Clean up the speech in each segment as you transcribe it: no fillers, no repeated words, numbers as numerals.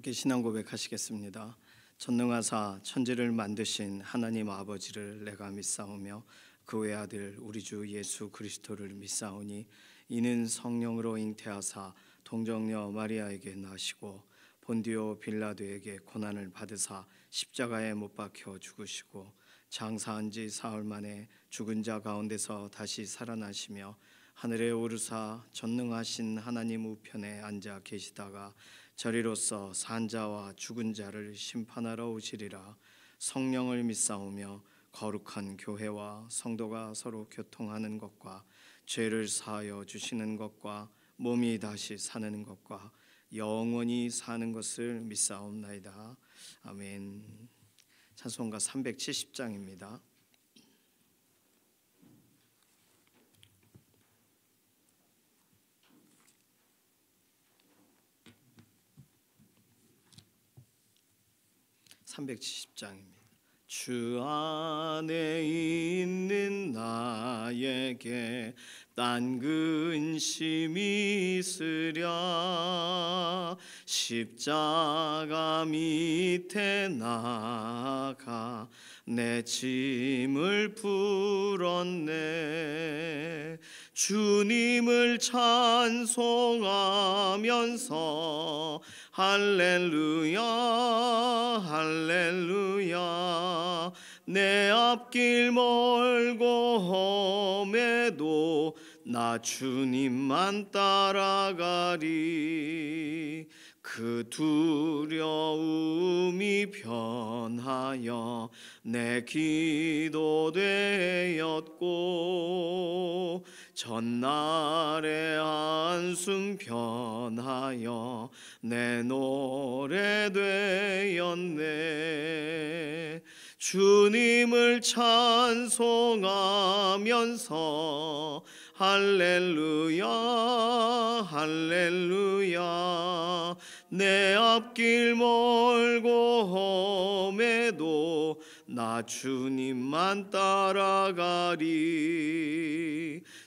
함께 신앙 고백하시겠습니다. 전능하사 천지를 만드신 하나님 아버지를 내가 믿사오며 그 외아들 우리 주 예수 그리스도를 믿사오니 이는 성령으로 잉태하사 동정녀 마리아에게 나시고 본디오 빌라도에게 고난을 받으사 십자가에 못 박혀 죽으시고 장사한 지 사흘 만에 죽은 자 가운데서 다시 살아나시며 하늘에 오르사 전능하신 하나님 우편에 앉아 계시다가 저리로서 산 자와 죽은 자를 심판하러 오시리라. 성령을 믿사오며 거룩한 교회와 성도가 서로 교통하는 것과 죄를 사하여 주시는 것과 몸이 다시 사는 것과 영원히 사는 것을 믿사옵나이다. 아멘. 찬송가 370장입니다. 주 안에 있는 나에게 딴 근심이 있으랴. 십자가 밑에 나가 내 짐을 풀었네. 주님을 찬송하면서 할렐루야 할렐루야. 내 앞길 멀고 험해도 나 주님만 따라가리. 그 두려움이 변하여 내 기도 되었고 전날의 한숨 변하여 내 노래 되었네. 주님을 찬송하면서 할렐루야 할렐루야. 내 앞길 멀고 험해도 나 주님만 따라가리.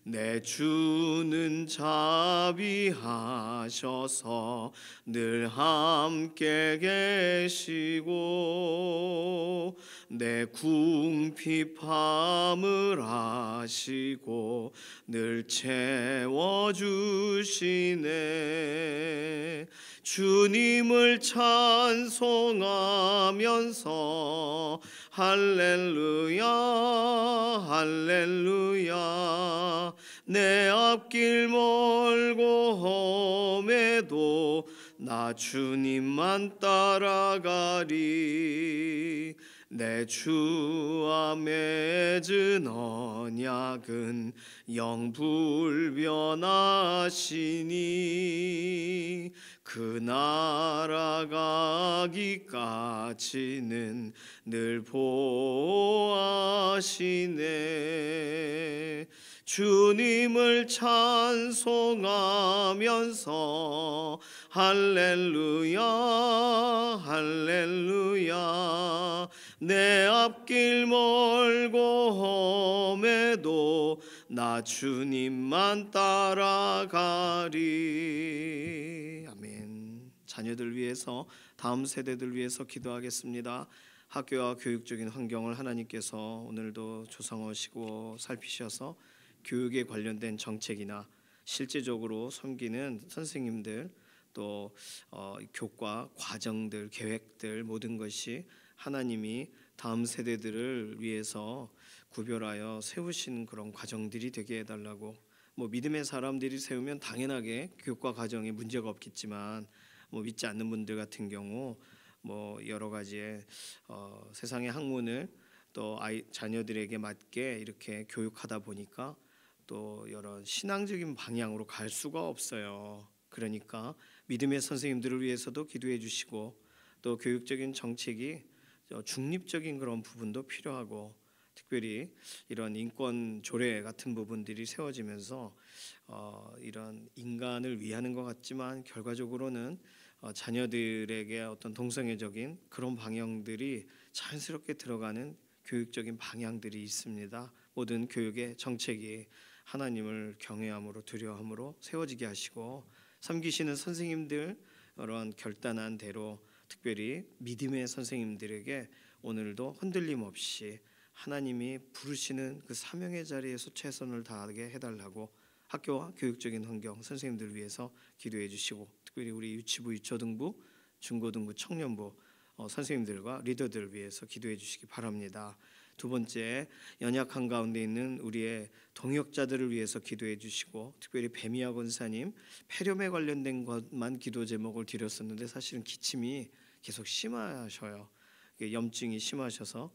내 주는 자비하셔서 늘 함께 계시고 내 궁핍함을 아시고 늘 채워주시네. 주님을 찬송하면서 할렐루야 할렐루야. 내 앞길 멀고 험해도 나 주님만 따라가리. 내 주와 맺은 언약은 영불변하시니 그 날아가기까지는 늘 보호하시네. 주님을 찬송하면서 할렐루야 할렐루야. 내 앞길 멀고 험해도 나 주님만 따라가리. 아멘. 자녀들 위해서, 다음 세대들 위해서 기도하겠습니다. 학교와 교육적인 환경을 하나님께서 오늘도 조성하시고 살피셔서 교육에 관련된 정책이나 실제적으로 섬기는 선생님들, 또 교과 과정들, 계획들 모든 것이 하나님이 다음 세대들을 위해서 구별하여 세우신 그런 과정들이 되게 해달라고. 믿음의 사람들이 세우면 당연하게 교과 과정에 문제가 없겠지만 믿지 않는 분들 같은 경우 여러 가지의 세상의 학문을 또 자녀들에게 맞게 이렇게 교육하다 보니까 또 여러 신앙적인 방향으로 갈 수가 없어요. 그러니까 믿음의 선생님들을 위해서도 기도해 주시고, 또 교육적인 정책이 중립적인 그런 부분도 필요하고, 특별히 이런 인권 조례 같은 부분들이 세워지면서 이런 인간을 위하는 것 같지만 결과적으로는 자녀들에게 어떤 동성애적인 그런 방향들이 자연스럽게 들어가는 교육적인 방향들이 있습니다. 모든 교육의 정책이 하나님을 경외함으로 두려워함으로 세워지게 하시고, 섬기시는 선생님들 그런 결단한 대로 특별히 믿음의 선생님들에게 오늘도 흔들림 없이 하나님이 부르시는 그 사명의 자리에서 최선을 다하게 해달라고 학교와 교육적인 환경 선생님들 위해서 기도해 주시고, 특별히 우리 유치부, 유초등부, 중고등부, 청년부 선생님들과 리더들을 위해서 기도해 주시기 바랍니다. 두 번째, 연약한 가운데 있는 우리의 동역자들을 위해서 기도해 주시고, 특별히 배미아 권사님 폐렴에 관련된 것만 기도 제목을 드렸었는데 사실은 기침이 계속 심하셔요. 염증이 심하셔서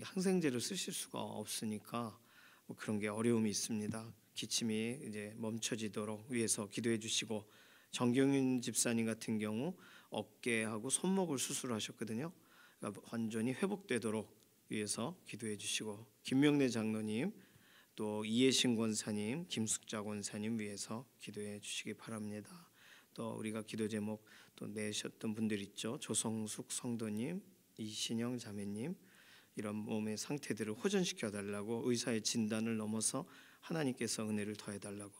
항생제를 쓰실 수가 없으니까 그런 게 어려움이 있습니다. 기침이 이제 멈춰지도록 위해서 기도해 주시고, 정경윤 집사님 같은 경우 어깨하고 손목을 수술하셨거든요. 그러니까 완전히 회복되도록 위해서 기도해 주시고, 김명래 장로님, 또 이해신 권사님, 김숙자 권사님 위해서 기도해 주시기 바랍니다. 또 우리가 기도 제목 또 내셨던 분들 있죠. 조성숙 성도님, 이신영 자매님, 이런 몸의 상태들을 호전시켜 달라고, 의사의 진단을 넘어서 하나님께서 은혜를 더해 달라고.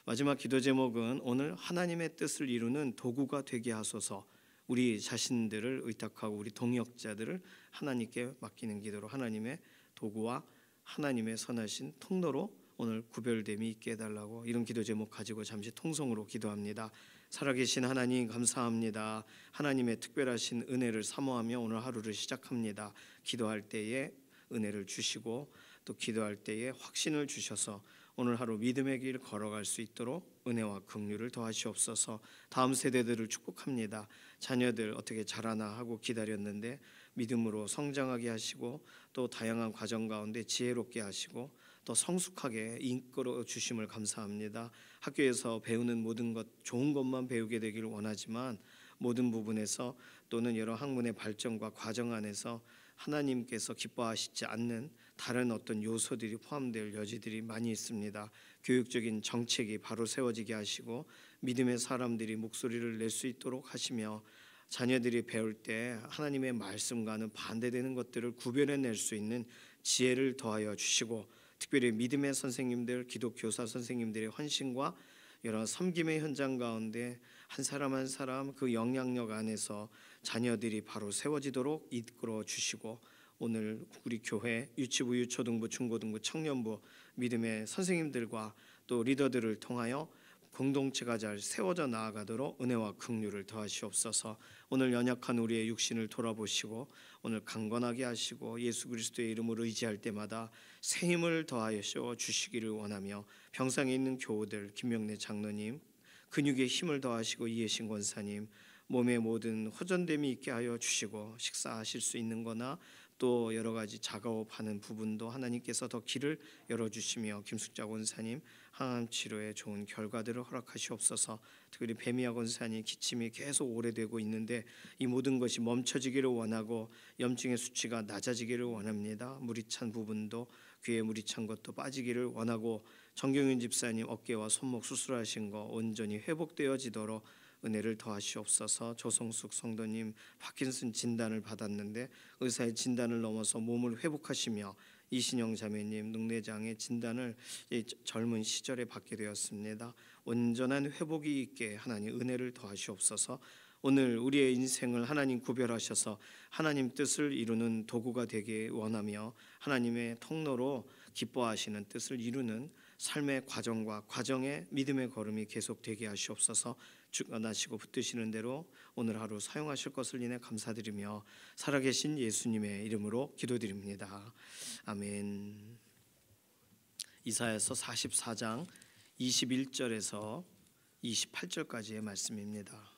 마지막 기도 제목은 오늘 하나님의 뜻을 이루는 도구가 되게 하소서. 우리 자신들을 의탁하고 우리 동역자들을 하나님께 맡기는 기도로 하나님의 도구와 하나님의 선하신 통로로 오늘 구별됨이 있게 해달라고, 이런 기도 제목 가지고 잠시 통성으로 기도합니다. 살아계신 하나님 감사합니다. 하나님의 특별하신 은혜를 사모하며 오늘 하루를 시작합니다. 기도할 때에 은혜를 주시고 또 기도할 때에 확신을 주셔서 오늘 하루 믿음의 길 걸어갈 수 있도록 은혜와 긍휼을 더하시옵소서. 다음 세대들을 축복합니다. 자녀들 어떻게 자라나 하고 기다렸는데 믿음으로 성장하게 하시고, 또 다양한 과정 가운데 지혜롭게 하시고 또 성숙하게 이끌어 주심을 감사합니다. 학교에서 배우는 모든 것, 좋은 것만 배우게 되기를 원하지만 모든 부분에서 또는 여러 학문의 발전과 과정 안에서 하나님께서 기뻐하시지 않는 다른 어떤 요소들이 포함될 여지들이 많이 있습니다. 교육적인 정책이 바로 세워지게 하시고 믿음의 사람들이 목소리를 낼 수 있도록 하시며, 자녀들이 배울 때 하나님의 말씀과는 반대되는 것들을 구별해낼 수 있는 지혜를 더하여 주시고, 특별히 믿음의 선생님들, 기독교사 선생님들의 헌신과 여러 섬김의 현장 가운데 한 사람 한 사람 그 영향력 안에서 자녀들이 바로 세워지도록 이끌어 주시고, 오늘 우리 교회 유치부, 유초등부, 중고등부, 청년부 믿음의 선생님들과 또 리더들을 통하여 공동체가 잘 세워져 나아가도록 은혜와 긍휼을 더하시옵소서. 오늘 연약한 우리의 육신을 돌아보시고 오늘 강건하게 하시고 예수 그리스도의 이름으로 의지할 때마다 새 힘을 더하여 주시기를 원하며, 병상에 있는 교우들, 김명래 장로님 근육에 힘을 더하시고, 이해신 권사님 몸의 모든 호전됨이 있게 하여 주시고, 식사하실 수 있는 거나 또 여러 가지 작업하는 부분도 하나님께서 더 길을 열어주시며, 김숙자 권사님 항암 치료에 좋은 결과들을 허락하시옵소서. 특별히 배미아 권사님 기침이 계속 오래되고 있는데 이 모든 것이 멈춰지기를 원하고 염증의 수치가 낮아지기를 원합니다. 물이 찬 부분도, 귀에 물이 찬 것도 빠지기를 원하고, 정경윤 집사님 어깨와 손목 수술하신 거 온전히 회복되어지도록 은혜를 더하시옵소서. 조성숙 성도님 파킨슨 진단을 받았는데 의사의 진단을 넘어서 몸을 회복하시며, 이신영 자매님 능내장의 진단을 젊은 시절에 받게 되었습니다. 온전한 회복이 있게 하나님 은혜를 더하시옵소서. 오늘 우리의 인생을 하나님 구별하셔서 하나님 뜻을 이루는 도구가 되게 원하며, 하나님의 통로로 기뻐하시는 뜻을 이루는 삶의 과정과 과정의 믿음의 걸음이 계속되게 하시옵소서. 주관하시고 붙드시는 대로 오늘 하루 사용하실 것을 인해 감사드리며 살아계신 예수님의 이름으로 기도드립니다. 아멘. 이사야서 44장 21절에서 28절까지의 말씀입니다.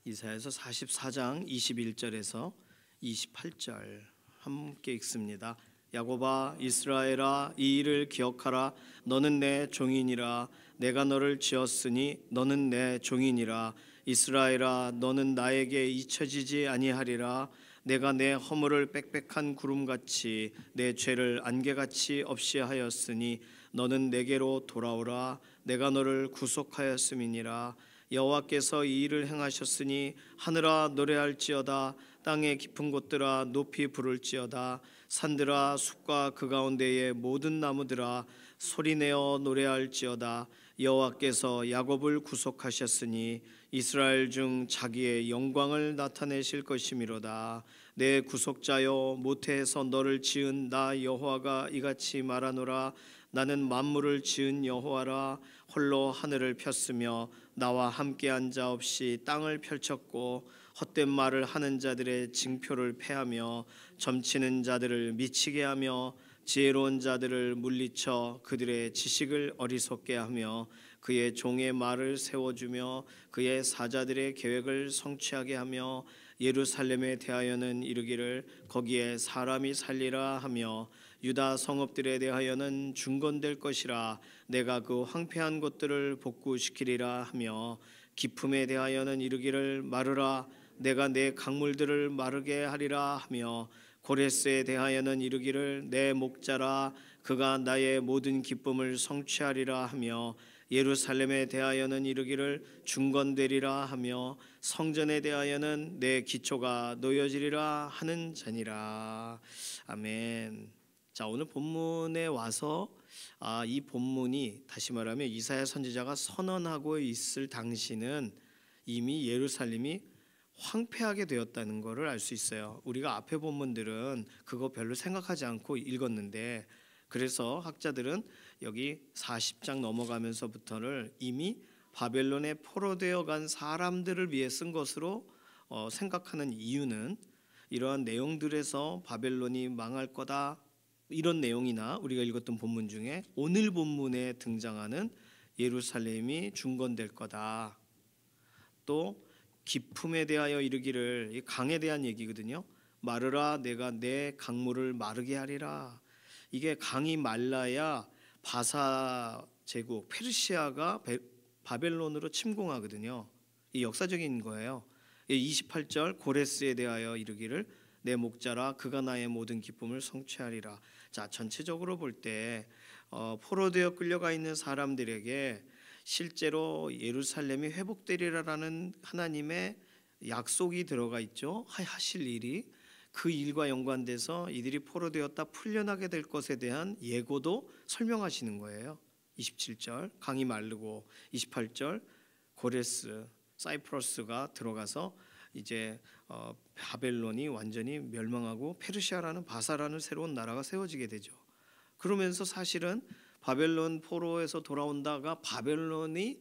이사야서 44장 21절에서 28절 함께 읽습니다. 야곱아 이스라엘아 이 일을 기억하라. 너는 내 종이니라. 내가 너를 지었으니 너는 내 종이니라. 이스라엘아 너는 나에게 잊혀지지 아니하리라. 내가 내 허물을 빽빽한 구름같이 내 죄를 안개같이 없이 하였으니 너는 내게로 돌아오라. 내가 너를 구속하였음이니라. 여호와께서 이 일을 행하셨으니 하늘아 노래할지어다. 땅의 깊은 곳들아 높이 부를지어다. 산들아 숲과 그 가운데의 모든 나무들아 소리내어 노래할지어다. 여호와께서 야곱을 구속하셨으니 이스라엘 중 자기의 영광을 나타내실 것이미로다. 내 구속자여, 모태에서 너를 지은 나 여호와가 이같이 말하노라. 나는 만물을 지은 여호와라. 홀로 하늘을 폈으며 나와 함께한 자 없이 땅을 펼쳤고 헛된 말을 하는 자들의 징표를 패하며 점치는 자들을 미치게 하며 지혜로운 자들을 물리쳐 그들의 지식을 어리석게 하며 그의 종의 말을 세워주며 그의 사자들의 계획을 성취하게 하며 예루살렘에 대하여는 이르기를 거기에 사람이 살리라 하며 유다 성읍들에 대하여는 중건될 것이라. 내가 그 황폐한 것들을 복구시키리라 하며 기품에 대하여는 이르기를 마르라. 내가 내 강물들을 마르게 하리라 하며 고레스에 대하여는 이르기를 내 목자라. 그가 나의 모든 기쁨을 성취하리라 하며 예루살렘에 대하여는 이르기를 중건되리라 하며 성전에 대하여는 내 기초가 놓여지리라 하는 자니라. 아멘. 자, 오늘 본문에 와서 이 본문이 다시 말하면 이사야 선지자가 선언하고 있을 당시는 이미 예루살렘이 황폐하게 되었다는 것을 알 수 있어요. 우리가 앞에 본문들은 그거 별로 생각하지 않고 읽었는데, 그래서 학자들은 여기 40장 넘어가면서부터를 이미 바벨론에 포로되어 간 사람들을 위해 쓴 것으로 생각하는 이유는 이러한 내용들에서 바벨론이 망할 거다, 이런 내용이나 우리가 읽었던 본문 중에 오늘 본문에 등장하는 예루살렘이 중건될 거다, 또 기품에 대하여 이르기를, 이 강에 대한 얘기거든요. 마르라. 내가 내 강물을 마르게 하리라. 이게 강이 말라야 바사 제국 페르시아가 바벨론으로 침공하거든요. 이 역사적인 거예요. 28절 고레스에 대하여 이르기를 내 목자라. 그가 나의 모든 기쁨을 성취하리라. 자, 전체적으로 볼 때 포로되어 끌려가 있는 사람들에게 실제로 예루살렘이 회복되리라라는 하나님의 약속이 들어가 있죠. 하실 일이, 그 일과 연관돼서 이들이 포로되었다 풀려나게 될 것에 대한 예고도 설명하시는 거예요. 27절 강이 마르고, 28절 고레스 사이프러스가 들어가서 이제 바벨론이 완전히 멸망하고 페르시아라는 바사라는 새로운 나라가 세워지게 되죠. 그러면서 사실은 바벨론 포로에서 돌아온다가 바벨론이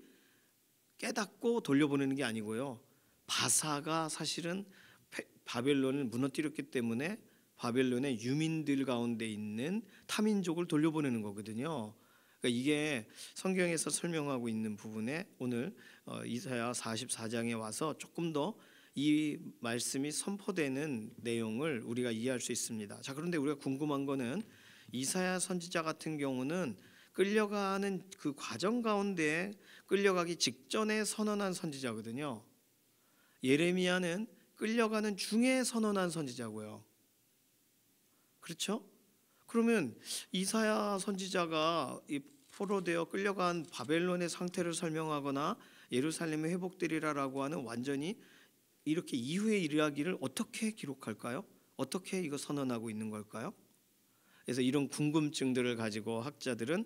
깨닫고 돌려보내는 게 아니고요, 바사가 사실은 바벨론을 무너뜨렸기 때문에 바벨론의 유민들 가운데 있는 타민족을 돌려보내는 거거든요. 그러니까 이게 성경에서 설명하고 있는 부분에 오늘 이사야 44장에 와서 조금 더 이 말씀이 선포되는 내용을 우리가 이해할 수 있습니다. 자, 그런데 우리가 궁금한 거는 이사야 선지자 같은 경우는 끌려가는 그 과정 가운데 끌려가기 직전에 선언한 선지자거든요. 예레미야는 끌려가는 중에 선언한 선지자고요. 그렇죠? 그러면 이사야 선지자가 이 포로되어 끌려간 바벨론의 상태를 설명하거나 예루살렘이 회복되리라라고 하는 완전히 이렇게 이후의 이야기를 어떻게 기록할까요? 어떻게 이거 선언하고 있는 걸까요? 그래서 이런 궁금증들을 가지고 학자들은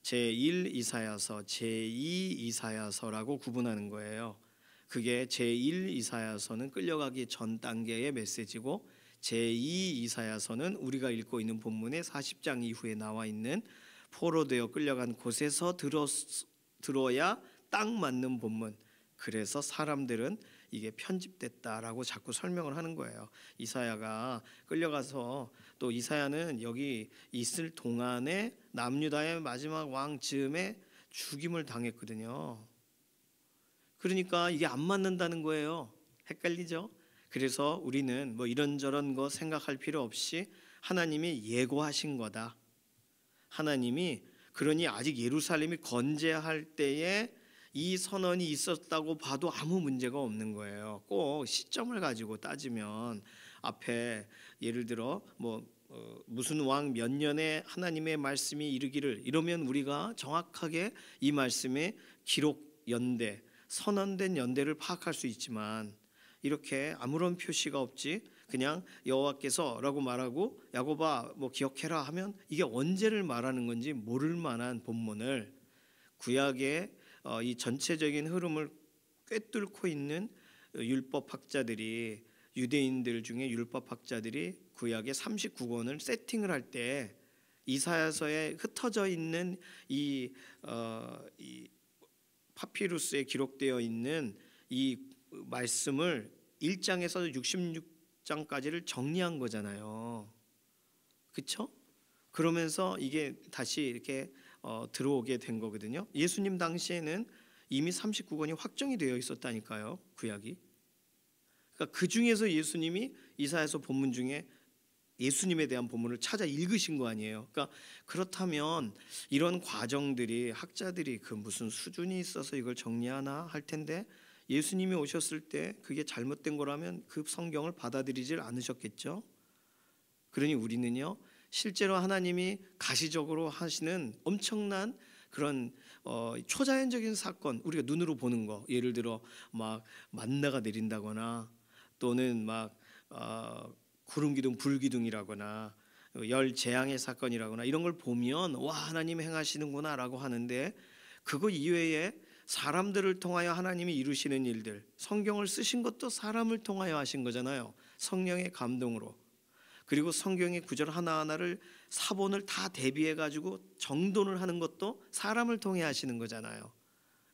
제1 이사야서, 제2 이사야서라고 구분하는 거예요. 그게 제1 이사야서는 끌려가기 전 단계의 메시지고, 제2 이사야서는 우리가 읽고 있는 본문의 40장 이후에 나와 있는 포로되어 끌려간 곳에서 들어야 딱 맞는 본문. 그래서 사람들은 이게 편집됐다라고 자꾸 설명을 하는 거예요. 이사야가 끌려가서, 또 이사야는 여기 있을 동안에 남유다의 마지막 왕 즈음에 죽임을 당했거든요. 그러니까 이게 안 맞는다는 거예요. 헷갈리죠? 그래서 우리는 뭐 이런저런 거 생각할 필요 없이 하나님이 예고하신 거다. 하나님이 그러니 아직 예루살렘이 건재할 때에 이 선언이 있었다고 봐도 아무 문제가 없는 거예요. 꼭 시점을 가지고 따지면 앞에 예를 들어 무슨 왕 몇 년에 하나님의 말씀이 이르기를, 이러면 우리가 정확하게 이 말씀의 기록 연대, 선언된 연대를 파악할 수 있지만, 이렇게 아무런 표시가 없지 그냥 여호와께서라고 말하고 야곱아 뭐 기억해라 하면 이게 언제를 말하는 건지 모를 만한 본문을 구약의 이 전체적인 흐름을 꿰뚫고 있는 율법학자들이 유대인들 중에 율법학자들이 구약의 39권을 세팅을 할 때 이사야서에 흩어져 있는 이 파피루스에 기록되어 있는 이 말씀을 1장에서 66장까지를 정리한 거잖아요. 그렇죠? 그러면서 이게 다시 이렇게 들어오게 된 거거든요. 예수님 당시에는 이미 39권이 확정이 되어 있었다니까요. 구약이. 그러니까 그 중에서 예수님이 이사야서 본문 중에 예수님에 대한 본문을 찾아 읽으신 거 아니에요. 그러니까 그렇다면 이런 과정들이 학자들이 그 무슨 수준이 있어서 이걸 정리하나 할 텐데 예수님이 오셨을 때 그게 잘못된 거라면 그 성경을 받아들이질 않으셨겠죠. 그러니 우리는요 실제로 하나님이 가시적으로 하시는 엄청난 그런 초자연적인 사건 우리가 눈으로 보는 거 예를 들어 막 만나가 내린다거나 또는 막 구름기둥 불기둥이라거나 열 재앙의 사건이라거나 이런 걸 보면 와 하나님 행하시는구나라고 하는데 그거 이외에 사람들을 통하여 하나님이 이루시는 일들 성경을 쓰신 것도 사람을 통하여 하신 거잖아요. 성령의 감동으로. 그리고 성경의 구절 하나하나를 사본을 다 대비해 가지고 정돈을 하는 것도 사람을 통해 하시는 거잖아요.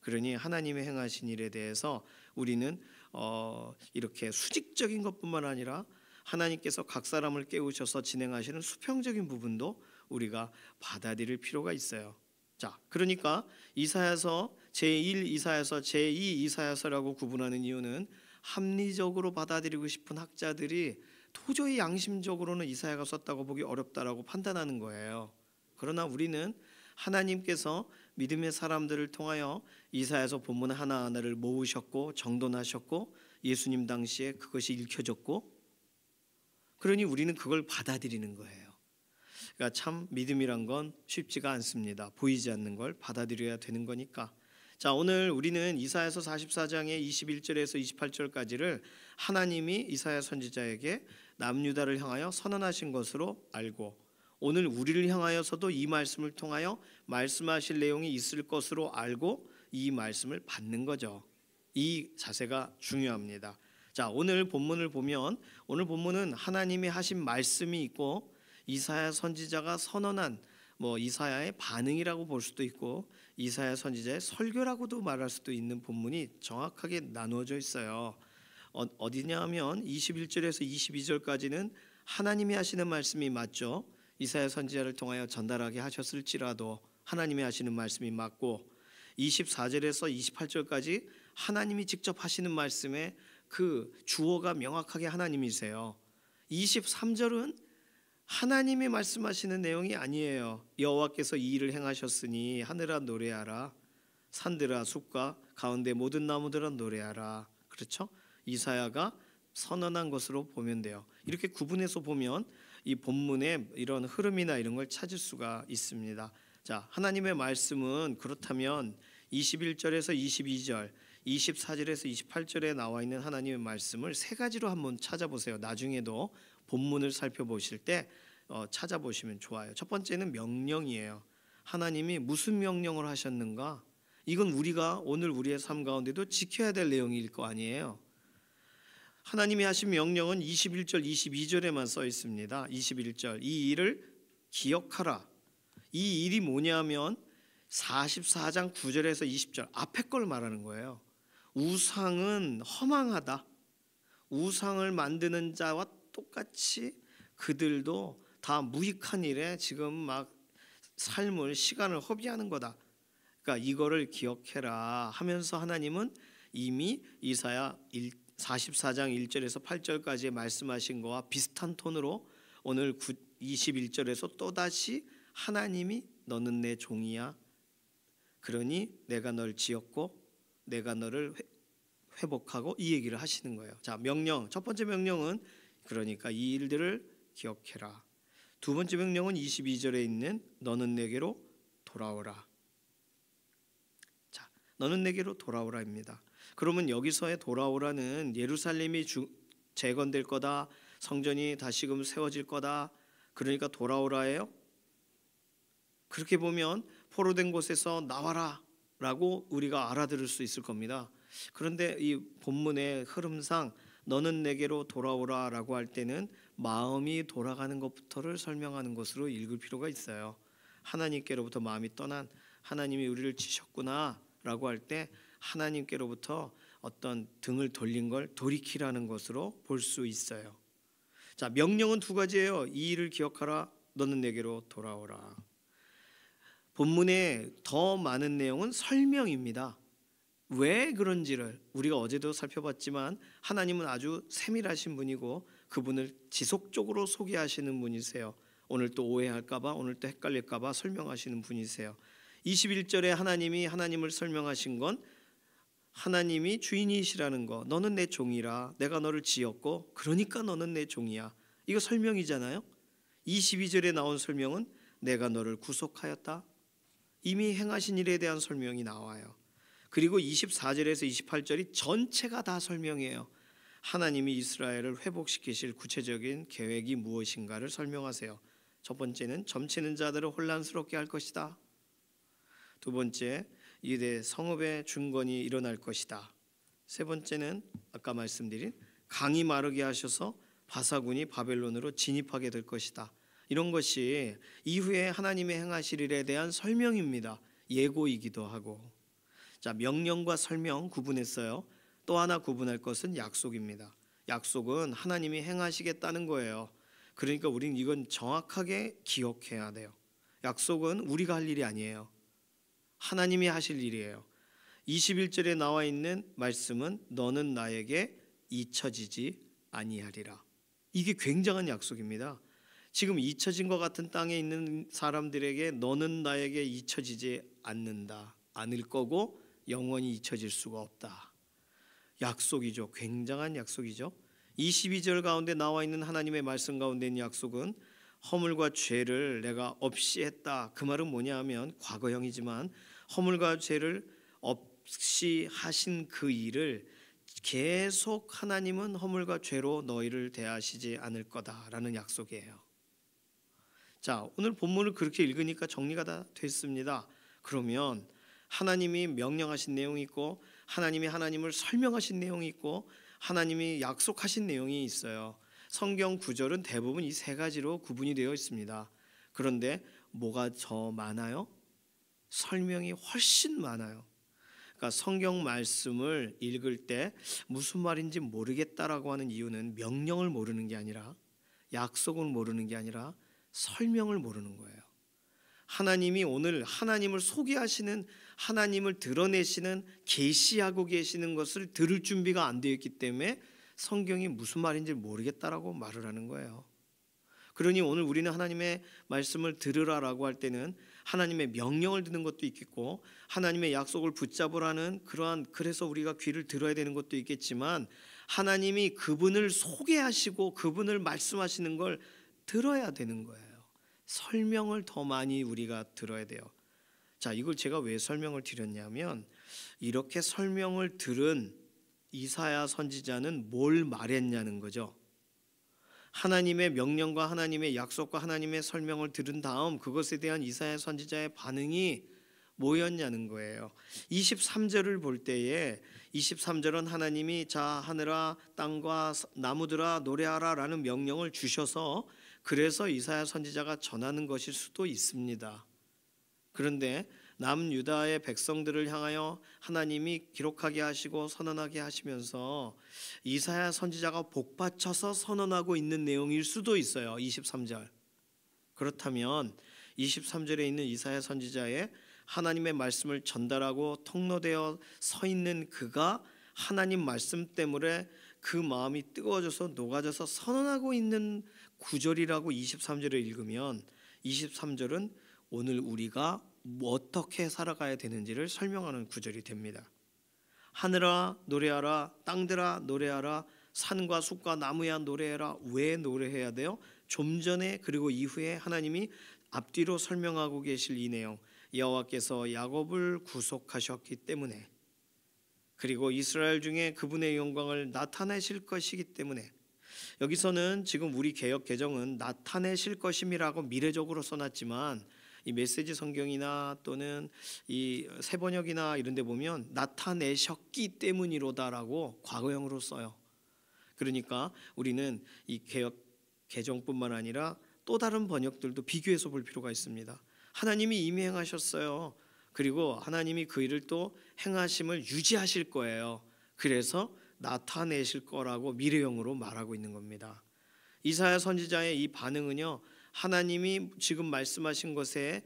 그러니 하나님의 행하신 일에 대해서 우리는 이렇게 수직적인 것뿐만 아니라 하나님께서 각 사람을 깨우셔서 진행하시는 수평적인 부분도 우리가 받아들일 필요가 있어요. 자, 그러니까 이사야서 제1 이사야서 제2 이사야서라고 구분하는 이유는 합리적으로 받아들이고 싶은 학자들이 도저히 양심적으로는 이사야가 썼다고 보기 어렵다라고 판단하는 거예요. 그러나 우리는 하나님께서 믿음의 사람들을 통하여 이사야서 본문 하나하나를 모으셨고 정돈하셨고 예수님 당시에 그것이 읽혀졌고 그러니 우리는 그걸 받아들이는 거예요. 그러니까 참 믿음이란 건 쉽지가 않습니다. 보이지 않는 걸 받아들여야 되는 거니까. 자, 오늘 우리는 이사야서 44장의 21절에서 28절까지를 하나님이 이사야 선지자에게 남유다를 향하여 선언하신 것으로 알고 오늘 우리를 향하여서도 이 말씀을 통하여 말씀하실 내용이 있을 것으로 알고 이 말씀을 받는 거죠. 이 자세가 중요합니다. 자, 오늘 본문을 보면 오늘 본문은 하나님이 하신 말씀이 있고 이사야 선지자가 선언한 이사야의 반응이라고 볼 수도 있고 이사야 선지자의 설교라고도 말할 수도 있는 본문이 정확하게 나누어져 있어요. 어디냐 하면 21절에서 22절까지는 하나님이 하시는 말씀이 맞죠. 이사야 선지자를 통하여 전달하게 하셨을지라도 하나님이 하시는 말씀이 맞고 24절에서 28절까지 하나님이 직접 하시는 말씀에 그 주어가 명확하게 하나님이세요. 23절은 하나님이 말씀하시는 내용이 아니에요. 여호와께서 이 일을 행하셨으니 하늘아 노래하라 산들아 숲과 가운데 모든 나무들아 노래하라. 그렇죠? 이사야가 선언한 것으로 보면 돼요. 이렇게 구분해서 보면 이 본문의 이런 흐름이나 이런 걸 찾을 수가 있습니다. 자, 하나님의 말씀은 그렇다면 21절에서 22절 24절에서 28절에 나와 있는 하나님의 말씀을 세 가지로 한번 찾아보세요. 나중에도 본문을 살펴보실 때 찾아보시면 좋아요. 첫 번째는 명령이에요. 하나님이 무슨 명령을 하셨는가? 이건 우리가 오늘 우리의 삶 가운데도 지켜야 될 내용일 거 아니에요. 하나님이 하신 명령은 21절 22절에만 써 있습니다. 21절 이 일을 기억하라. 이 일이 뭐냐면 44장 9절에서 20절 앞에 걸 말하는 거예요. 우상은 허망하다. 우상을 만드는 자와 똑같이 그들도 다 무익한 일에 지금 막 삶을 시간을 허비하는 거다. 그러니까 이거를 기억해라 하면서 하나님은 이미 이사야 44장 1절에서 8절까지 말씀하신 거와 비슷한 톤으로 오늘 21절에서 또다시 하나님이 너는 내 종이야. 그러니 내가 널 지었고 내가 너를 회복하고 이 얘기를 하시는 거예요. 자, 명령. 첫 번째 명령은 그러니까 이 일들을 기억해라. 두 번째 명령은 22절에 있는 너는 내게로 돌아오라. 자, 너는 내게로 돌아오라입니다. 그러면 여기서의 돌아오라는 예루살렘이 재건될 거다, 성전이 다시금 세워질 거다, 그러니까 돌아오라예요? 그렇게 보면 포로된 곳에서 나와라 라고 우리가 알아들을 수 있을 겁니다. 그런데 이 본문의 흐름상 너는 내게로 돌아오라 라고 할 때는 마음이 돌아가는 것부터를 설명하는 것으로 읽을 필요가 있어요. 하나님께로부터 마음이 떠난, 하나님이 우리를 치셨구나 라고 할 때 하나님께로부터 어떤 등을 돌린 걸 돌이키라는 것으로 볼 수 있어요. 자, 명령은 두 가지예요. 이 일을 기억하라, 너는 내게로 돌아오라. 본문에 더 많은 내용은 설명입니다. 왜 그런지를 우리가 어제도 살펴봤지만 하나님은 아주 세밀하신 분이고 그분을 지속적으로 소개하시는 분이세요. 오늘 또 오해할까 봐, 오늘 또 헷갈릴까 봐 설명하시는 분이세요. 21절에 하나님이 하나님을 설명하신 건 하나님이 주인이시라는 거. 너는 내 종이라, 내가 너를 지었고 그러니까 너는 내 종이야. 이거 설명이잖아요. 22절에 나온 설명은 내가 너를 구속하였다. 이미 행하신 일에 대한 설명이 나와요. 그리고 24절에서 28절이 전체가 다 설명이에요. 하나님이 이스라엘을 회복시키실 구체적인 계획이 무엇인가를 설명하세요. 첫 번째는 점치는 자들을 혼란스럽게 할 것이다. 두 번째, 유대 성읍의 중건이 일어날 것이다. 세 번째는 아까 말씀드린 강이 마르게 하셔서 바사군이 바벨론으로 진입하게 될 것이다. 이런 것이 이후에 하나님의 행하실 일에 대한 설명입니다. 예고이기도 하고. 자, 명령과 설명 구분했어요. 또 하나 구분할 것은 약속입니다. 약속은 하나님이 행하시겠다는 거예요. 그러니까 우리는 이건 정확하게 기억해야 돼요. 약속은 우리가 할 일이 아니에요. 하나님이 하실 일이에요. 21절에 나와 있는 말씀은 너는 나에게 잊혀지지 아니하리라. 이게 굉장한 약속입니다. 지금 잊혀진 것 같은 땅에 있는 사람들에게 너는 나에게 잊혀지지 않을 거고 영원히 잊혀질 수가 없다. 약속이죠. 굉장한 약속이죠. 22절 가운데 나와 있는 하나님의 말씀 가운데 있는 약속은 허물과 죄를 내가 없이 했다. 그 말은 뭐냐 하면 과거형이지만 허물과 죄를 없이 하신 그 일을 계속 하나님은 허물과 죄로 너희를 대하시지 않을 거다라는 약속이에요. 자, 오늘 본문을 그렇게 읽으니까 정리가 다 됐습니다. 그러면 하나님이 명령하신 내용이 있고 하나님이 하나님을 설명하신 내용이 있고 하나님이 약속하신 내용이 있어요. 성경 구절은 대부분 이 세 가지로 구분이 되어 있습니다. 그런데 뭐가 더 많아요? 설명이 훨씬 많아요. 그러니까 성경 말씀을 읽을 때 무슨 말인지 모르겠다라고 하는 이유는 명령을 모르는 게 아니라 약속을 모르는 게 아니라 설명을 모르는 거예요. 하나님이 오늘 하나님을 소개하시는, 하나님을 드러내시는, 계시하고 계시는 것을 들을 준비가 안 되어 있기 때문에 성경이 무슨 말인지 모르겠다라고 말을 하는 거예요. 그러니 오늘 우리는 하나님의 말씀을 들으라라고 할 때는 하나님의 명령을 듣는 것도 있겠고 하나님의 약속을 붙잡으라는 그래서 우리가 귀를 들어야 되는 것도 있겠지만 하나님이 그분을 소개하시고 그분을 말씀하시는 걸 들어야 되는 거예요. 설명을 더 많이 우리가 들어야 돼요. 자, 이걸 제가 왜 설명을 드렸냐면 이렇게 설명을 들은 이사야 선지자는 뭘 말했냐는 거죠. 하나님의 명령과 하나님의 약속과 하나님의 설명을 들은 다음 그것에 대한 이사야 선지자의 반응이 뭐였냐는 거예요. 23절을 볼 때에 23절은 하나님이 자 하늘아 땅과 나무들아 노래하라 라는 명령을 주셔서 그래서 이사야 선지자가 전하는 것일 수도 있습니다. 그런데 남유다의 백성들을 향하여 하나님이 기록하게 하시고 선언하게 하시면서 이사야 선지자가 복받쳐서 선언하고 있는 내용일 수도 있어요. 23절. 그렇다면 23절에 있는 이사야 선지자의 하나님의 말씀을 전달하고 통로되어 서 있는 그가 하나님 말씀 때문에 그 마음이 뜨거워져서 녹아져서 선언하고 있는 구절이라고 23절을 읽으면 23절은 오늘 우리가 어떻게 살아가야 되는지를 설명하는 구절이 됩니다. 하늘아 노래하라, 땅들아 노래하라, 산과 숲과 나무야 노래해라. 왜 노래해야 돼요? 좀 전에 그리고 이후에 하나님이 앞뒤로 설명하고 계실 이 내용, 여호와께서 야곱을 구속하셨기 때문에. 그리고 이스라엘 중에 그분의 영광을 나타내실 것이기 때문에, 여기서는 지금 우리 개역 개정은 나타내실 것임이라고 미래적으로 써놨지만 이 메시지 성경이나 또는 이 세번역이나 이런 데 보면 나타내셨기 때문이로다라고 과거형으로 써요. 그러니까 우리는 이 개역 개정뿐만 아니라 또 다른 번역들도 비교해서 볼 필요가 있습니다. 하나님이 이미 행하셨어요. 그리고 하나님이 그 일을 또 행하심을 유지하실 거예요. 그래서 나타내실 거라고 미래형으로 말하고 있는 겁니다. 이사야 선지자의 이 반응은요, 하나님이 지금 말씀하신 것에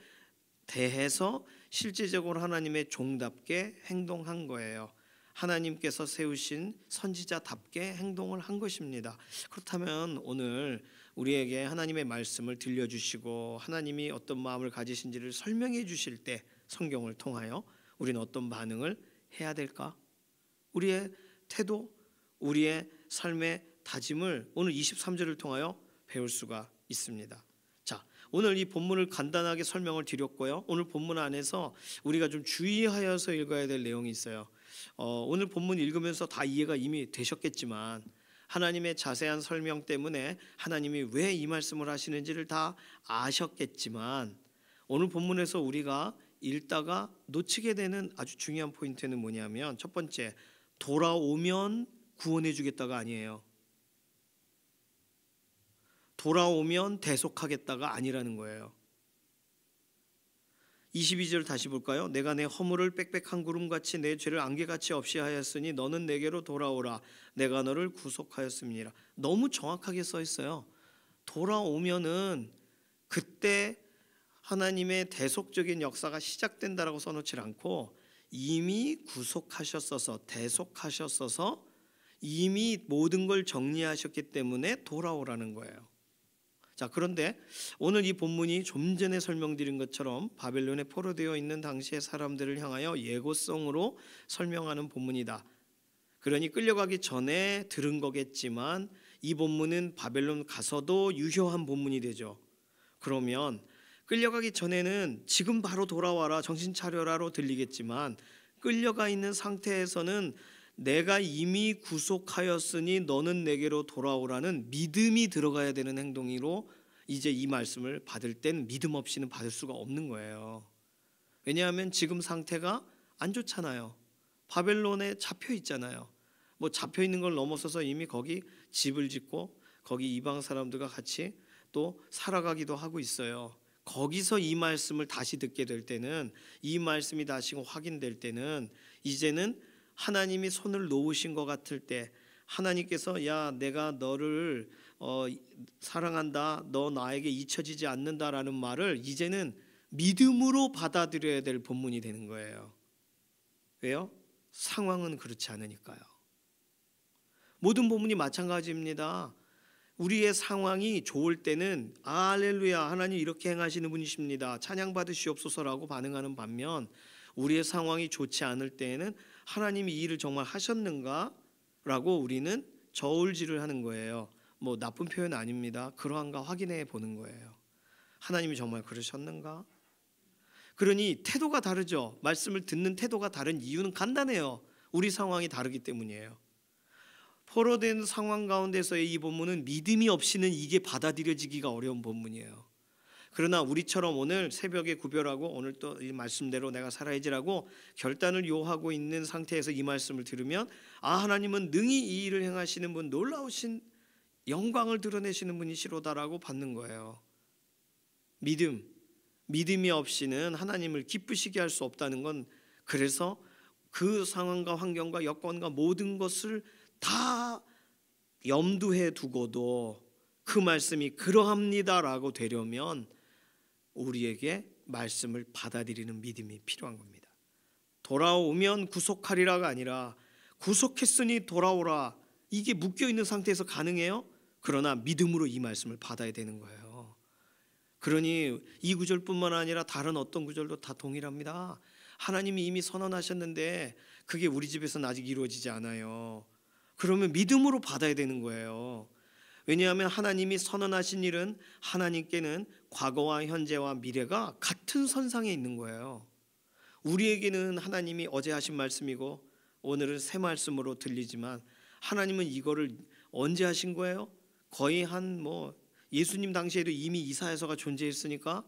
대해서 실제적으로 하나님의 종답게 행동한 거예요. 하나님께서 세우신 선지자답게 행동을 한 것입니다. 그렇다면 오늘 우리에게 하나님의 말씀을 들려주시고 하나님이 어떤 마음을 가지신지를 설명해 주실 때 성경을 통하여 우리는 어떤 반응을 해야 될까? 우리의 태도, 우리의 삶의 다짐을 오늘 23절을 통하여 배울 수가 있습니다. 자, 오늘 이 본문을 간단하게 설명을 드렸고요. 오늘 본문 안에서 우리가 좀 주의하여서 읽어야 될 내용이 있어요. 오늘 본문 읽으면서 다 이해가 이미 되셨겠지만 하나님의 자세한 설명 때문에 하나님이 왜 이 말씀을 하시는지를 다 아셨겠지만 오늘 본문에서 우리가 읽다가 놓치게 되는 아주 중요한 포인트는 뭐냐면, 첫 번째, 돌아오면 구원해 주겠다가 아니에요. 돌아오면 대속하겠다가 아니라는 거예요. 22절 다시 볼까요? 내가 내 허물을 빽빽한 구름같이 내 죄를 안개같이 없이 하였으니 너는 내게로 돌아오라. 내가 너를 구속하였음이니라. 너무 정확하게 써 있어요. 돌아오면은 그때 하나님의 대속적인 역사가 시작된다라고 써놓지 않고 이미 구속하셨어서, 대속하셨어서 이미 모든 걸 정리하셨기 때문에 돌아오라는 거예요. 자, 그런데 오늘 이 본문이 좀 전에 설명드린 것처럼 바벨론에 포로되어 있는 당시의 사람들을 향하여 예고성으로 설명하는 본문이다. 그러니 끌려가기 전에 들은 거겠지만 이 본문은 바벨론 가서도 유효한 본문이 되죠. 그러면 끌려가기 전에는 지금 바로 돌아와라, 정신 차려라로 들리겠지만 끌려가 있는 상태에서는 내가 이미 구속하였으니 너는 내게로 돌아오라는 믿음이 들어가야 되는 행동으로 이제 이 말씀을 받을 땐 믿음 없이는 받을 수가 없는 거예요. 왜냐하면 지금 상태가 안 좋잖아요. 바벨론에 잡혀 있잖아요. 뭐 잡혀 있는 걸 넘어서서 이미 거기 집을 짓고 거기 이방 사람들과 같이 또 살아가기도 하고 있어요. 거기서 이 말씀을 다시 듣게 될 때는, 이 말씀이 다시 확인될 때는 이제는 하나님이 손을 놓으신 것 같을 때, 하나님께서 야 내가 너를 사랑한다, 너 나에게 잊혀지지 않는다라는 말을 이제는 믿음으로 받아들여야 될 본문이 되는 거예요. 왜요? 상황은 그렇지 않으니까요. 모든 본문이 마찬가지입니다. 우리의 상황이 좋을 때는 할렐루야, 하나님 이렇게 행하시는 분이십니다, 찬양 받으시옵소서라고 반응하는 반면 우리의 상황이 좋지 않을 때에는 하나님이 이 일을 정말 하셨는가? 라고 우리는 저울질을 하는 거예요. 뭐 나쁜 표현 아닙니다. 그러한가 확인해 보는 거예요. 하나님이 정말 그러셨는가? 그러니 태도가 다르죠. 말씀을 듣는 태도가 다른 이유는 간단해요. 우리 상황이 다르기 때문이에요. 포로된 상황 가운데서의 이 본문은 믿음이 없이는 이게 받아들여지기가 어려운 본문이에요. 그러나 우리처럼 오늘 새벽에 구별하고 오늘 또 이 말씀대로 내가 살아야지라고 결단을 요하고 있는 상태에서 이 말씀을 들으면, 아, 하나님은 능히 이 일을 행하시는 분, 놀라우신 영광을 드러내시는 분이시로다라고 받는 거예요. 믿음이 없이는 하나님을 기쁘시게 할 수 없다는 건, 그래서 그 상황과 환경과 여건과 모든 것을 다 염두에 두고도 그 말씀이 그러합니다라고 되려면 우리에게 말씀을 받아들이는 믿음이 필요한 겁니다. 돌아오면 구속하리라가 아니라 구속했으니 돌아오라, 이게 묶여있는 상태에서 가능해요? 그러나 믿음으로 이 말씀을 받아야 되는 거예요. 그러니 이 구절뿐만 아니라 다른 어떤 구절도 다 동일합니다. 하나님이 이미 선언하셨는데 그게 우리 집에서는 아직 이루어지지 않아요. 그러면 믿음으로 받아야 되는 거예요. 왜냐하면 하나님이 선언하신 일은 하나님께는 과거와 현재와 미래가 같은 선상에 있는 거예요. 우리에게는 하나님이 어제 하신 말씀이고 오늘은 새 말씀으로 들리지만 하나님은 이거를 언제 하신 거예요? 거의 예수님 당시에도 이미 이사야서가 존재했으니까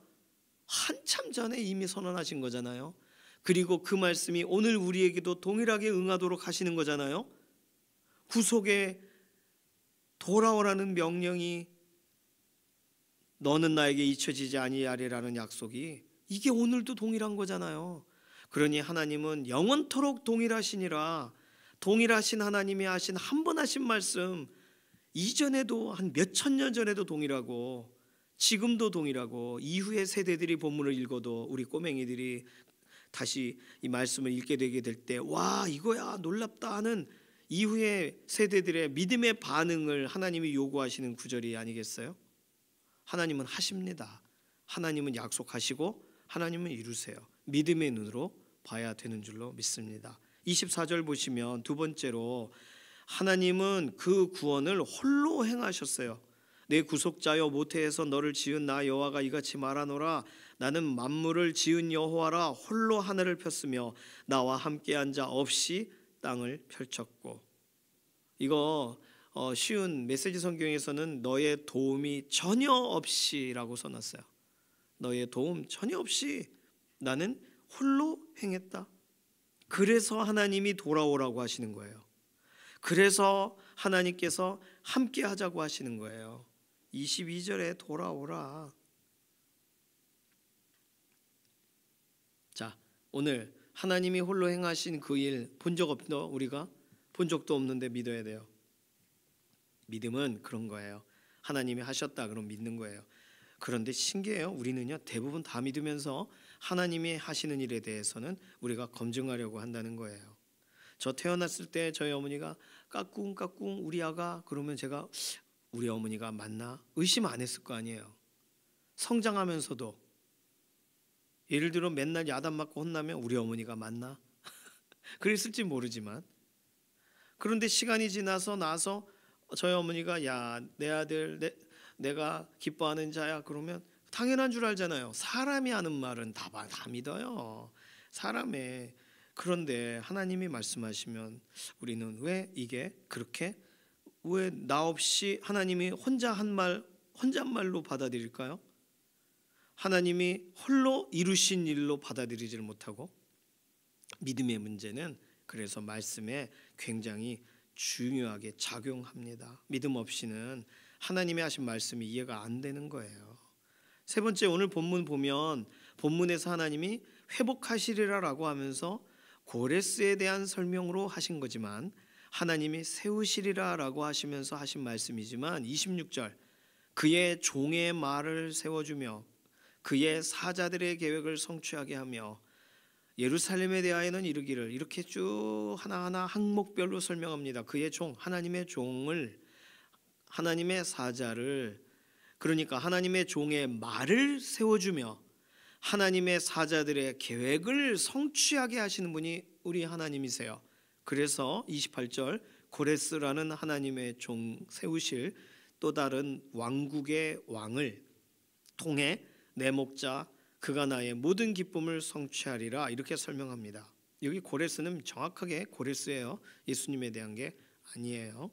한참 전에 이미 선언하신 거잖아요. 그리고 그 말씀이 오늘 우리에게도 동일하게 응하도록 하시는 거잖아요. 구속에 돌아오라는 명령이 너는 나에게 잊혀지지 아니하리라는 약속이 이게 오늘도 동일한 거잖아요. 그러니 하나님은 영원토록 동일하시니라. 동일하신 하나님이 하신 한 번 하신 말씀 이전에도 한 몇천 년 전에도 동일하고 지금도 동일하고 이후의 세대들이 본문을 읽어도 우리 꼬맹이들이 다시 이 말씀을 읽게 되게 될 때 와 이거야 놀랍다 하는 이후의 세대들의 믿음의 반응을 하나님이 요구하시는 구절이 아니겠어요? 하나님은 하십니다. 하나님은 약속하시고 하나님은 이루세요. 믿음의 눈으로 봐야 되는 줄로 믿습니다. 24절 보시면 두 번째로 하나님은 그 구원을 홀로 행하셨어요. 내 구속자여 모태에서 너를 지은 나 여호와가 이같이 말하노라. 나는 만물을 지은 여호와라. 홀로 하늘을 폈으며 나와 함께한 자 없이 땅을 펼쳤고. 이거 쉬운 메시지 성경에서는 너의 도움이 전혀 없이라고 써놨어요. 너의 도움 전혀 없이 나는 홀로 행했다. 그래서 하나님이 돌아오라고 하시는 거예요. 그래서 하나님께서 함께 하자고 하시는 거예요. 22절에 돌아오라. 자, 오늘 하나님이 홀로 행하신 그 일 본 적 없죠? 우리가 본 적도 없는데 믿어야 돼요. 믿음은 그런 거예요. 하나님이 하셨다 그럼 믿는 거예요. 그런데 신기해요. 우리는요 대부분 다 믿으면서 하나님이 하시는 일에 대해서는 우리가 검증하려고 한다는 거예요. 저 태어났을 때 저희 어머니가 까꿍까꿍 우리 아가 그러면 제가 우리 어머니가 맞나? 의심 안 했을 거 아니에요. 성장하면서도 예를 들어 맨날 야단 맞고 혼나면 우리 어머니가 맞나? 그랬을지 모르지만 그런데 시간이 지나서 나서 저희 어머니가 야 내 아들 내가 기뻐하는 자야 그러면 당연한 줄 알잖아요. 사람이 하는 말은 다 믿어요. 사람의. 그런데 하나님이 말씀하시면 우리는 왜 이게 그렇게 왜 나 없이 하나님이 혼잣말로 받아들일까요? 하나님이 홀로 이루신 일로 받아들이지를 못하고 믿음의 문제는 그래서 말씀에 굉장히 중요하게 작용합니다. 믿음 없이는 하나님이 하신 말씀이 이해가 안 되는 거예요. 세 번째 오늘 본문 보면 본문에서 하나님이 회복하시리라라고 하면서 고레스에 대한 설명으로 하신 거지만 하나님이 세우시리라라고 하시면서 하신 말씀이지만 26절 그의 종의 말을 세워주며 그의 사자들의 계획을 성취하게 하며 예루살렘에 대하여는 이르기를 이렇게 쭉 하나하나 항목별로 설명합니다. 그의 종 하나님의 종을 하나님의 사자를 그러니까 하나님의 종의 말을 세워주며 하나님의 사자들의 계획을 성취하게 하시는 분이 우리 하나님이세요. 그래서 28절 고레스라는 하나님의 종 세우실 또 다른 왕국의 왕을 통해 내 목자 그가 나의 모든 기쁨을 성취하리라 이렇게 설명합니다. 여기 고레스는 정확하게 고레스예요. 예수님에 대한 게 아니에요.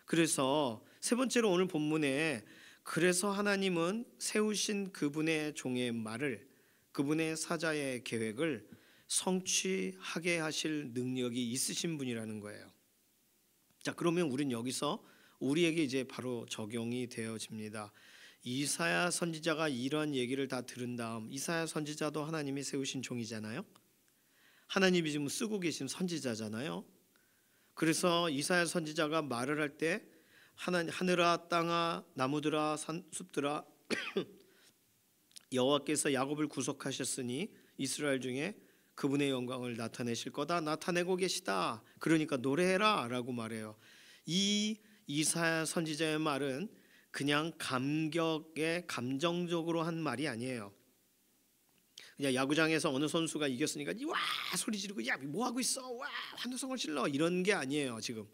그래서 세 번째로 오늘 본문에 그래서 하나님은 세우신 그분의 종의 말을 그분의 사자의 계획을 성취하게 하실 능력이 있으신 분이라는 거예요. 자, 그러면 우리는 여기서 우리에게 이제 바로 적용이 되어집니다. 이사야 선지자가 이러한 얘기를 다 들은 다음 이사야 선지자도 하나님이 세우신 종이잖아요. 하나님이 지금 쓰고 계신 선지자잖아요. 그래서 이사야 선지자가 말을 할 때 하늘아 땅아 나무들아 숲들아 여호와께서 야곱을 구속하셨으니 이스라엘 중에 그분의 영광을 나타내실 거다. 나타내고 계시다. 그러니까 노래해라 라고 말해요. 이 이사야 선지자의 말은 그냥 감격에 감정적으로 한 말이 아니에요. 그냥 야구장에서 어느 선수가 이겼으니까 와 소리 지르고 야 뭐 하고 있어 와 환호성을 질러 이런 게 아니에요. 지금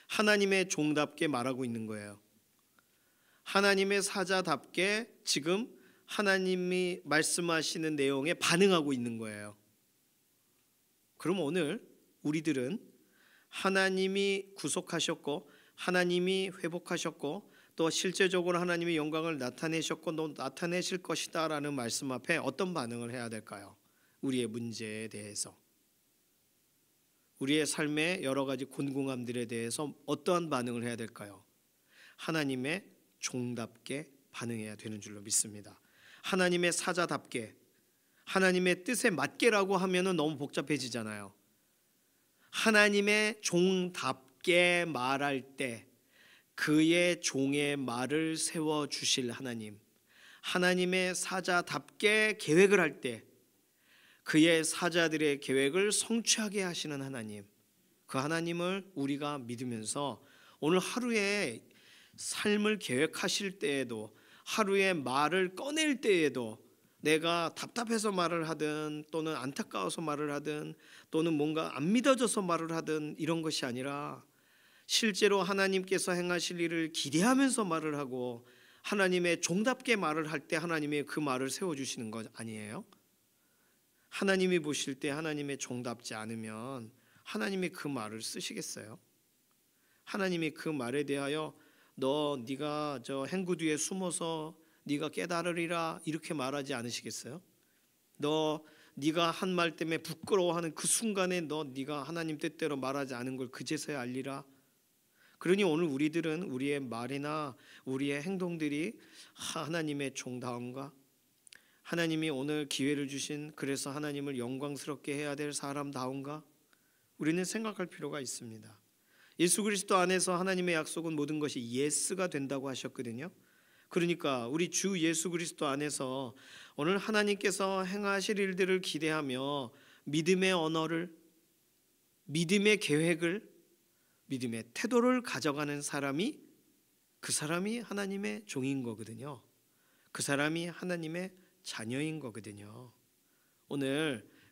하나님의 종답게 말하고 있는 거예요. 하나님의 사자답게 지금 하나님이 말씀하시는 내용에 반응하고 있는 거예요. 그럼 오늘 우리들은 하나님이 구속하셨고 하나님이 회복하셨고 또 실제적으로 하나님의 영광을 나타내셨고 또 나타내실 것이다 라는 말씀 앞에 어떤 반응을 해야 될까요? 우리의 문제에 대해서, 우리의 삶의 여러 가지 곤궁함들에 대해서 어떠한 반응을 해야 될까요? 하나님의 종답게 반응해야 되는 줄로 믿습니다. 하나님의 사자답게, 하나님의 뜻에 맞게라고 하면은 너무 복잡해지잖아요. 하나님의 종답게 말할 때 그의 종의 말을 세워주실 하나님, 하나님의 사자답게 계획을 할 때 그의 사자들의 계획을 성취하게 하시는 하나님, 그 하나님을 우리가 믿으면서 오늘 하루에 삶을 계획하실 때에도, 하루에 말을 꺼낼 때에도 내가 답답해서 말을 하든 또는 안타까워서 말을 하든 또는 뭔가 안 믿어져서 말을 하든 이런 것이 아니라 실제로 하나님께서 행하실 일을 기대하면서 말을 하고 하나님의 종답게 말을 할 때 하나님이 그 말을 세워주시는 것 아니에요? 하나님이 보실 때 하나님의 종답지 않으면 하나님이 그 말을 쓰시겠어요? 하나님이 그 말에 대하여 네가 저 행구 뒤에 숨어서 네가 깨달으리라 이렇게 말하지 않으시겠어요? 네가 한 말 때문에 부끄러워하는 그 순간에 네가 하나님 뜻대로 말하지 않은 걸 그제서야 알리라. 그러니 오늘 우리들은 우리의 말이나 우리의 행동들이 하나님의 종다움과 하나님이 오늘 기회를 주신 그래서 하나님을 영광스럽게 해야 될 사람다운가 우리는 생각할 필요가 있습니다. 예수 그리스도 안에서 하나님의 약속은 모든 것이 예스가 된다고 하셨거든요. 그러니까 우리 주 예수 그리스도 안에서 오늘 하나님께서 행하실 일들을 기대하며 믿음의 언어를, 믿음의 계획을, 믿음의 태도를 가져가는 사람이, 그 사람이 하나님의 종인 거거든요. 그 사람이 하나님의 자녀인 거거든요.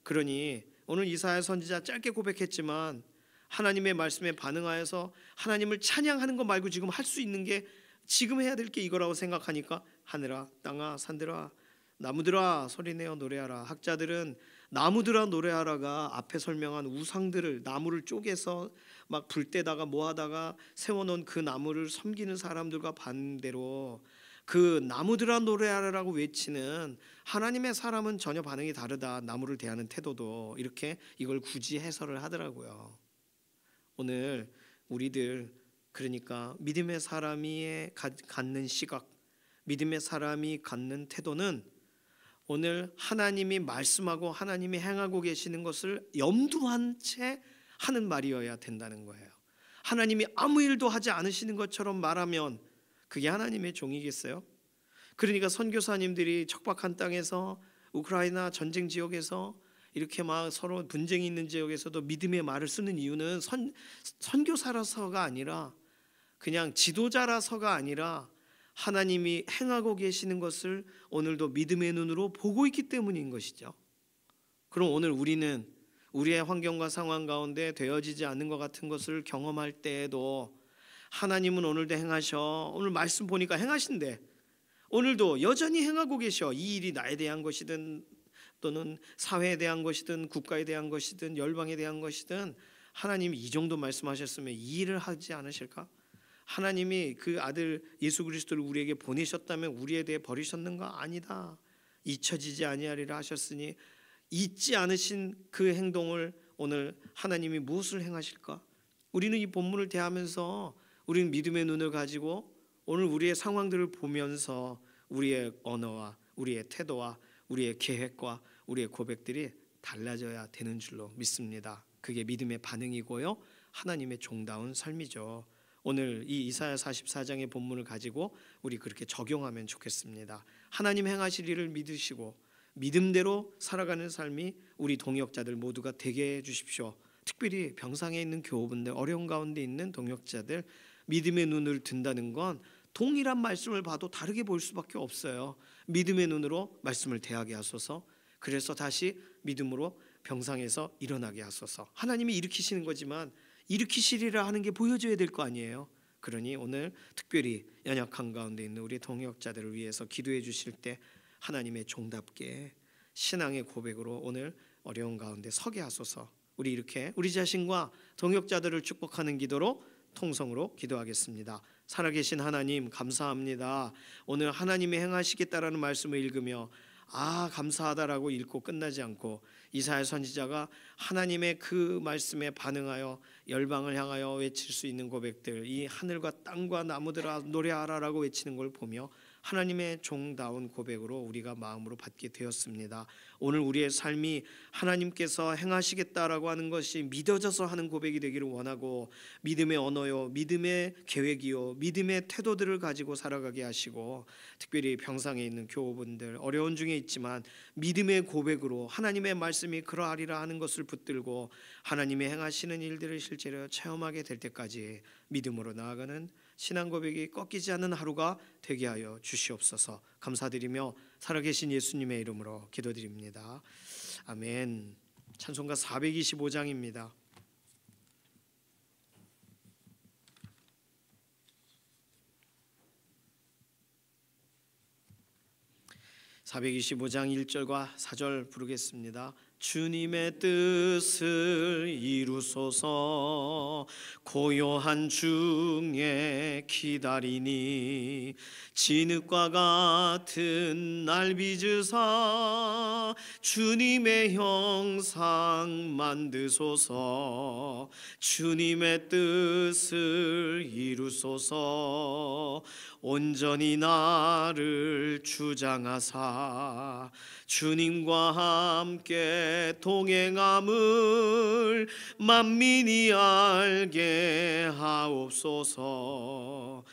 그러니 오늘 이사야 선지자 짧게 고백했지만 하나님의 말씀에 반응하여서 하나님을 찬양하는 거 말고 지금 할 수 있는 게, 지금 해야 될 게 이거라고 생각하니까 하늘아 땅아 산들아 나무들아 소리내어 노래하라. 학자들은 나무들아 노래하라가 앞에 설명한 우상들을, 나무를 쪼개서 막 불 때다가 뭐하다가 세워놓은 그 나무를 섬기는 사람들과 반대로 그 나무들아 노래하라라고 외치는 하나님의 사람은 전혀 반응이 다르다. 나무를 대하는 태도도 이렇게 이걸 굳이 해설을 하더라고요. 오늘 우리들 그러니까 믿음의 사람이 갖는 시각, 믿음의 사람이 갖는 태도는 오늘 하나님이 말씀하고 하나님이 행하고 계시는 것을 염두한 채 하는 말이어야 된다는 거예요. 하나님이 아무 일도 하지 않으시는 것처럼 말하면 그게 하나님의 종이겠어요? 그러니까 선교사님들이 척박한 땅에서 우크라이나 전쟁 지역에서 이렇게 막 서로 분쟁이 있는 지역에서도 믿음의 말을 쓰는 이유는 선교사라서가 아니라 그냥 지도자라서가 아니라 하나님이 행하고 계시는 것을 오늘도 믿음의 눈으로 보고 있기 때문인 것이죠. 그럼 오늘 우리는 우리의 환경과 상황 가운데 되어지지 않는 것 같은 것을 경험할 때에도 하나님은 오늘도 행하셔. 오늘 말씀 보니까 행하신대. 오늘도 여전히 행하고 계셔. 이 일이 나에 대한 것이든 또는 사회에 대한 것이든 국가에 대한 것이든 열방에 대한 것이든 하나님이 이 정도 말씀하셨으면 이 일을 하지 않으실까? 하나님이 그 아들 예수 그리스도를 우리에게 보내셨다면 우리에 대해 버리셨는가? 아니다. 잊혀지지 아니하리라 하셨으니 잊지 않으신 그 행동을 오늘 하나님이 무엇을 행하실까? 우리는 이 본문을 대하면서 우리는 믿음의 눈을 가지고 오늘 우리의 상황들을 보면서 우리의 언어와 우리의 태도와 우리의 계획과 우리의 고백들이 달라져야 되는 줄로 믿습니다. 그게 믿음의 반응이고요, 하나님의 종다운 삶이죠. 오늘 이 이사야 44장의 본문을 가지고 우리 그렇게 적용하면 좋겠습니다. 하나님 행하실 일을 믿으시고 믿음대로 살아가는 삶이 우리 동역자들 모두가 되게 해주십시오. 특별히 병상에 있는 교우분들, 어려운 가운데 있는 동역자들, 믿음의 눈을 든다는 건 동일한 말씀을 봐도 다르게 볼 수밖에 없어요. 믿음의 눈으로 말씀을 대하게 하소서. 그래서 다시 믿음으로 병상에서 일어나게 하소서. 하나님이 일으키시는 거지만 일으키시리라 하는 게 보여져야 될 거 아니에요. 그러니 오늘 특별히 연약한 가운데 있는 우리 동역자들을 위해서 기도해 주실 때 하나님의 종답게 신앙의 고백으로 오늘 어려운 가운데 서게 하소서. 우리 이렇게 우리 자신과 동역자들을 축복하는 기도로 통성으로 기도하겠습니다. 살아계신 하나님 감사합니다. 오늘 하나님이 행하시겠다라는 말씀을 읽으며 감사하다라고 읽고 끝나지 않고 이사야 선지자가 하나님의 그 말씀에 반응하여 열방을 향하여 외칠 수 있는 고백들, 이 하늘과 땅과 나무들아 노래하라라고 외치는 걸 보며 하나님의 종다운 고백으로 우리가 마음으로 받게 되었습니다. 오늘 우리의 삶이 하나님께서 행하시겠다라고 하는 것이 믿어져서 하는 고백이 되기를 원하고, 믿음의 언어요, 믿음의 계획이요, 믿음의 태도들을 가지고 살아가게 하시고, 특별히 병상에 있는 교우분들, 어려운 중에 있지만 믿음의 고백으로 하나님의 말씀이 그러하리라 하는 것을 붙들고 하나님이 행하시는 일들을 실제로 체험하게 될 때까지 믿음으로 나아가는 신앙 고백이 꺾이지 않는 하루가 되게 하여 주시옵소서. 감사드리며 살아계신 예수님의 이름으로 기도드립니다. 아멘. 찬송가 425장입니다. (425장) 1절과 4절 부르겠습니다. 주님의 뜻을 이루소서, 고요한 중에 기다리니 진흙과 같은 날 빚으사 주님의 형상 만드소서. 주님의 뜻을 이루소서, 온전히 나를 주장하사 주님과 함께 동행함을 만민이 알게 하옵소서.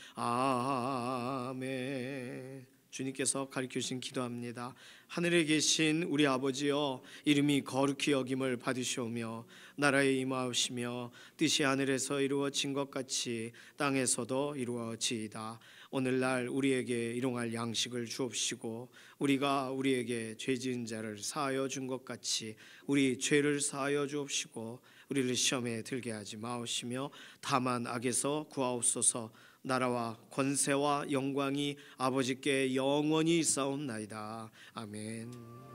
아멘. 주님께서 가르쳐주신 기도합니다. 하늘에 계신 우리 아버지여, 이름이 거룩히 여김을 받으시오며 나라에 임하옵시며 뜻이 하늘에서 이루어진 것 같이 땅에서도 이루어지이다. 오늘날 우리에게 일용할 양식을 주옵시고, 우리가 우리에게 죄 지은 자를 사하여 준 것 같이 우리 죄를 사하여 주옵시고, 우리를 시험에 들게 하지 마옵시며 다만 악에서 구하옵소서. 나라와 권세와 영광이 아버지께 영원히 있사옵나이다. 아멘.